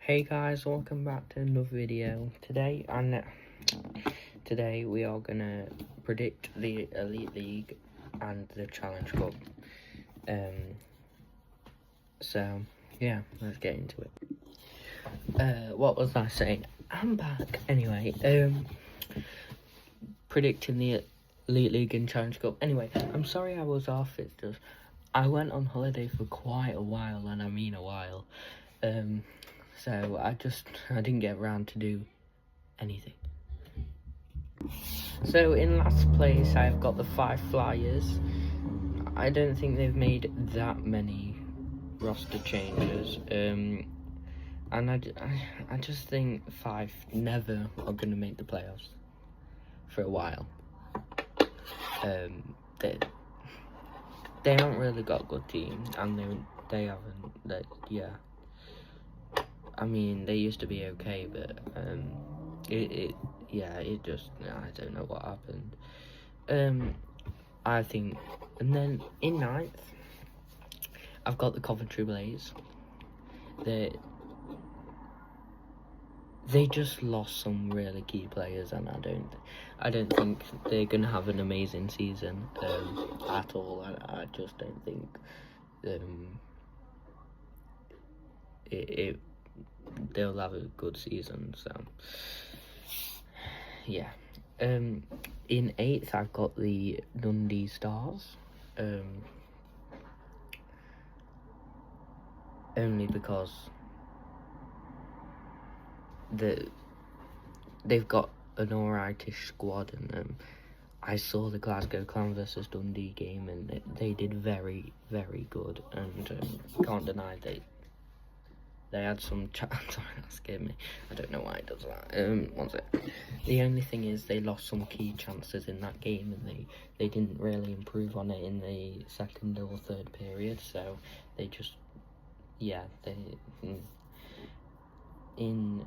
Hey guys, welcome back to another video. Today we are gonna predict the Elite League and the Challenge Cup. So yeah, let's get into it. What was I saying? I'm back. Anyway, predicting the Elite League and Challenge Cup. Anyway, I'm sorry I was off. It's just I went on holiday for quite a while, and I mean a while. So I didn't get around to do anything. So in last place, I've got the 5 Flyers. I don't think they've made that many roster changes. And I just think 5 never are going to make the playoffs for a while. They haven't really got a good team, and they haven't. I mean, they used to be okay, but I don't know what happened. I think, and then in 9th, I've got the Coventry Blaze. They just lost some really key players, and I don't think they're gonna have an amazing season at all. I just don't think they'll have a good season. So yeah. In 8th, I've got the Dundee Stars. Only because they've got an alrightish squad, and I saw the Glasgow Clan versus Dundee game, and they did very, very good, and can't deny they had some sorry, that scared me. I don't know why it does that. One sec. The only thing is they lost some key chances in that game, and they didn't really improve on it in the second or third period, so they just, yeah, in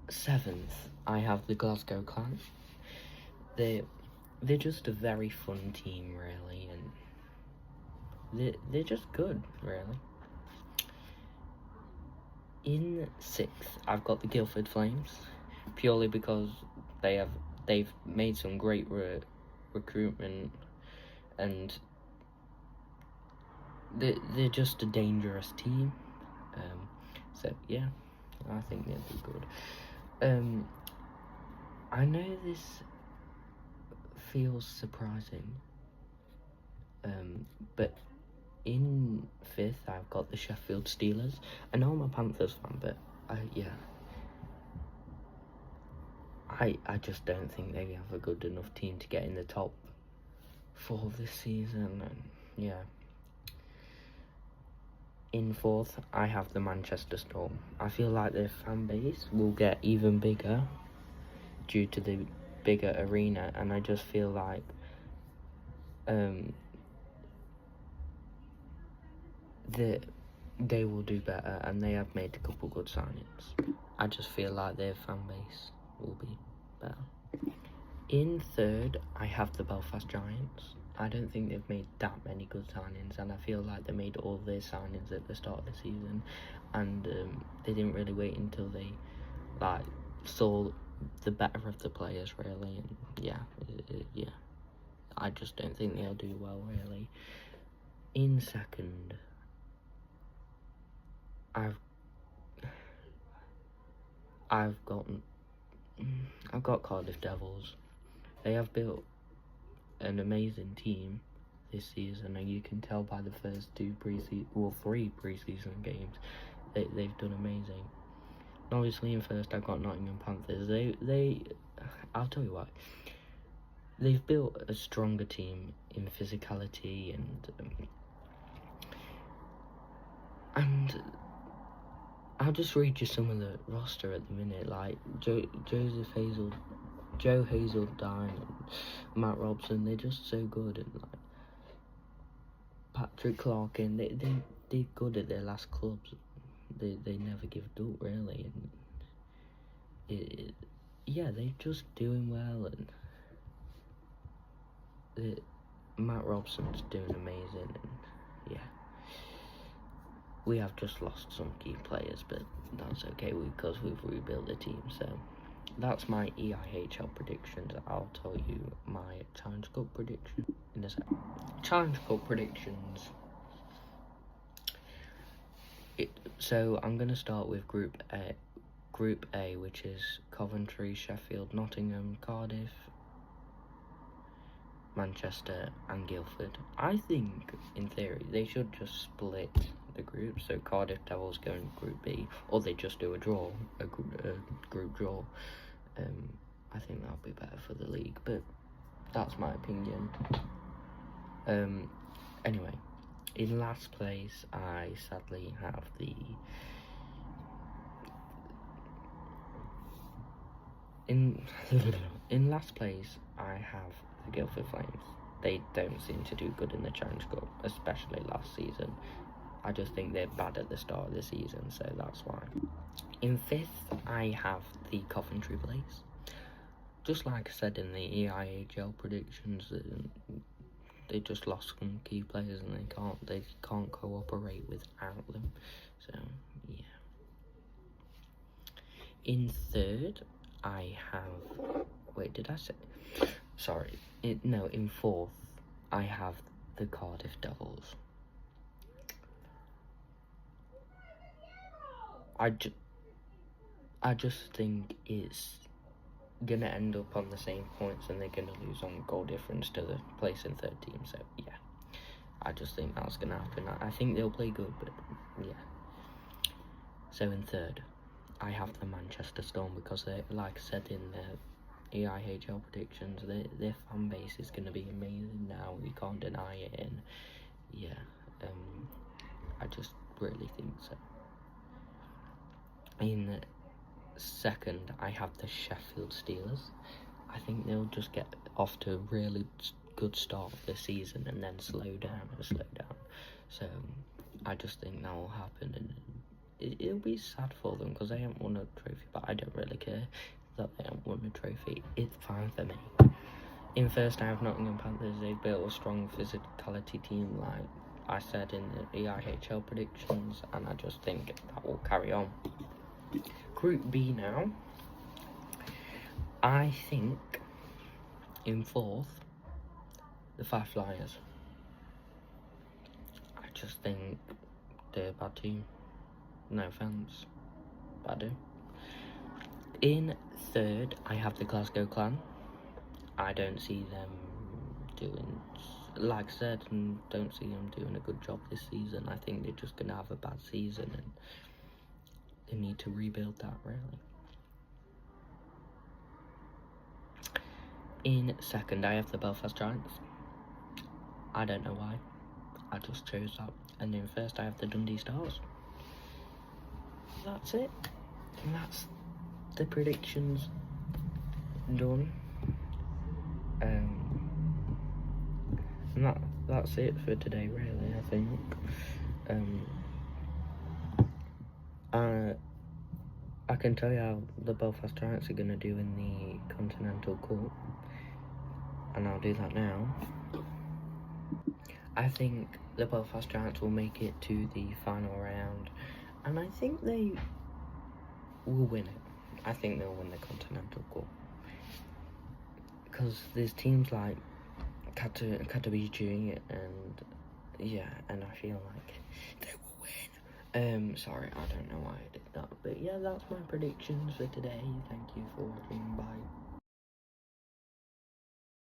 7th, I have the Glasgow Clan. They're just a very fun team, really, and they're just good, really. In 6th, I've got the Guildford Flames, purely because they've made some great recruitment, and they're just a dangerous team. So yeah, I think they'll be good. I know this feels surprising, but in 5th, I've got the Sheffield Steelers. I know I'm a Panthers fan, but I just don't think they have a good enough team to get in the top 4 this season, and yeah. In 4th, I have the Manchester Storm. I feel like their fan base will get even bigger due to the bigger arena, and I just feel like they will do better, and they have made a couple good signings. I just feel like their fan base will be better. In 3rd, I have the Belfast Giants. I don't think they've made that many good signings, and I feel like they made all their signings at the start of the season, and they didn't really wait until they saw the better of the players, really, and yeah, I just don't think they'll do well, really. In 2nd, I've got Cardiff Devils. They have built an amazing team this season, and you can tell by the first 3 preseason games they've done amazing. And obviously in 1st, I've got Nottingham Panthers. I'll tell you what, they've built a stronger team in physicality, and I'll just read you some of the roster at the minute, like Joe Hazeldine and Matt Robson. They're just so good, and like Patrick Clark, and they're good at their last clubs. They never give up, really, and they're just doing well, and Matt Robson's doing amazing, and we have just lost some key players, but that's okay because we've rebuilt the team. So that's my EIHL predictions. I'll tell you my Challenge Cup prediction in a second. Challenge Cup predictions. So I'm going to start with Group A, which is Coventry, Sheffield, Nottingham, Cardiff, Manchester and Guildford. I think, in theory, they should just split the group, so Cardiff Devils go in Group B, or they just do a draw, a group draw. I think that'll be better for the league, but that's my opinion. Anyway, in last place, I sadly have the... In last place, I have the Guildford Flames. They don't seem to do good in the Challenge Cup, especially last season. I just think they're bad at the start of the season, so that's why. In 5th, I have the Coventry Blaze. Just like I said in the EIHL predictions, they just lost some key players and they can't cooperate without them. So yeah. In 3rd, I have... Wait, did I say... Sorry. In 4th, I have the Cardiff Devils. I just think it's gonna end up on the same points and they're gonna lose on goal difference to the place in 3rd team. So yeah, I just think that's gonna happen. I think they'll play good, but yeah. So in 3rd, I have the Manchester Storm because they, like I said in the EIHL predictions, their fan base is gonna be amazing now. We can't deny it, and yeah, I just really think so. In 2nd, I have the Sheffield Steelers. I think they'll just get off to a really good start of the season and then slow down. So I just think that will happen, and it'll be sad for them because they haven't won a trophy, but I don't really care that they haven't won a trophy. It's fine for me. In 1st, I have Nottingham Panthers. They've built a strong physicality team, like I said in the EIHL predictions, and I just think that will carry on. Group B now. I think in 4th, the Five Flyers. I just think they're a bad team. No offence, but I do. In 3rd, I have the Glasgow Clan. I don't see them doing, like I said, and don't see them doing a good job this season. I think they're just going to have a bad season and they need to rebuild that, really. In 2nd, I have the Belfast Giants. I don't know why. I just chose that. And in 1st, I have the Dundee Stars. That's it. And that's the predictions done. And that's it for today, really, I think. I can tell you how the Belfast Giants are going to do in the Continental Cup, and I'll do that now. I think the Belfast Giants will make it to the final round, and I think they will win it. I think they'll win the Continental Cup, because there's teams like Katowice and yeah, and I feel like they will win. Sorry, I don't know why I did that, but yeah, that's my predictions for today. Thank you for watching.